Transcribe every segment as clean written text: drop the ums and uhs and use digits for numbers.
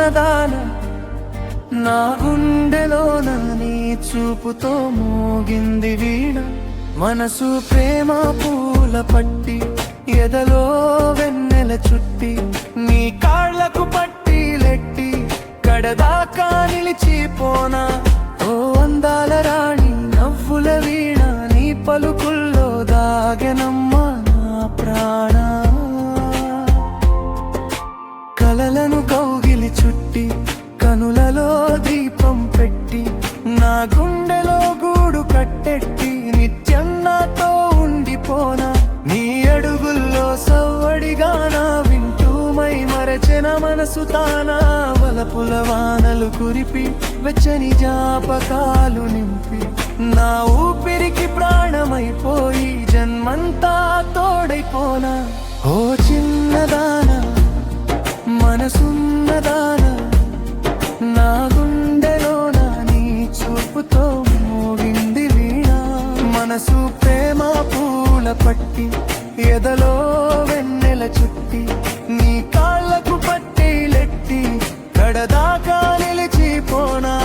చిన్నదాన నా గుండెలోన నీ చూపుతో మోగింది వీణ మనసు ప్రేమ పూల పట్టి ఎదలో వెన్నెల చుట్టి నీ కాళ్లకు పట్టీలెట్టి కడదాకా నిలిచిపోనా ఓ అందాల రాణి నవ్వుల వీణ నీ పలుకుల్లో దాగెనమ్మా నా ప్రాణ కలలను కౌగిలి చుట్టి కనులలో దీపం పెట్టి నా గుండెలో గూడు కట్టెట్టి నిత్యం నాతో ఉండిపోనా నీ అడుగుల్లో సవ్వడిగానా వింటూ మై మరచెన మనసు తానా వలపుల వానలు కురిపి వెచ్చని జ్ఞాపకాలు నింపి నా ఊపిరికి ప్రాణమైపోయి జన్మంతా తోడైపోనా ఓ చిన్నదానా మనసున్నదానా నా గుండెలోన నీ చూపుతో మోగింది వీణ మనసు ప్రేమ పూల పట్టి ఎదలో వెన్నెల చుట్టి నీ కాళ్లకు పట్టీలెట్టి కడదాకా నిలిచిపోనా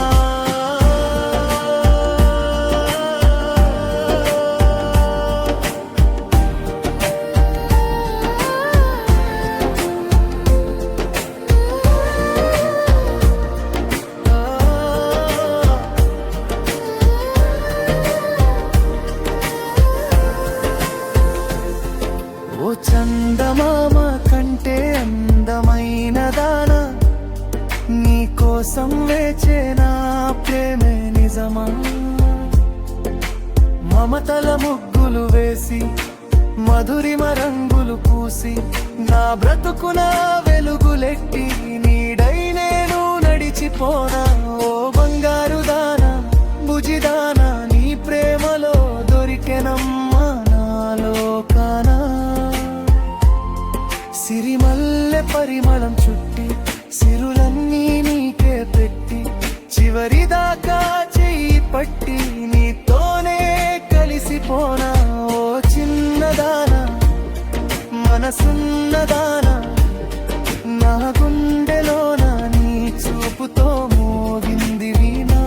ఓ చందమామ కంటే అందమైన దానా నీ కోసం వేచే నా ప్రేమే నిజమా మమతల ముగ్గులు వేసి మధురిమ రంగులు పూసి నా బ్రతుకున వెలుగులెట్టి నీడై నేను నడిచిపోనా ఓ బంగారు దానా బుజిదానా నీ ప్రేమలో దొరికెనమ్మా నాలోకానా సిరిమల్లె పరిమళం చుట్టి సిరులన్నీ నీకే పెట్టి చివరిదాకా చెయ్యి పట్టి నీతోనే కలిసిపోనా ఓ చిన్నదానా మనసున్నదానా నా గుండెలోన నీ చూపుతో మోగింది వీణా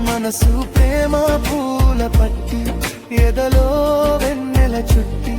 మనసు ప్రేమ పూల పట్టి ఎదలో వెన్నెల చుట్టి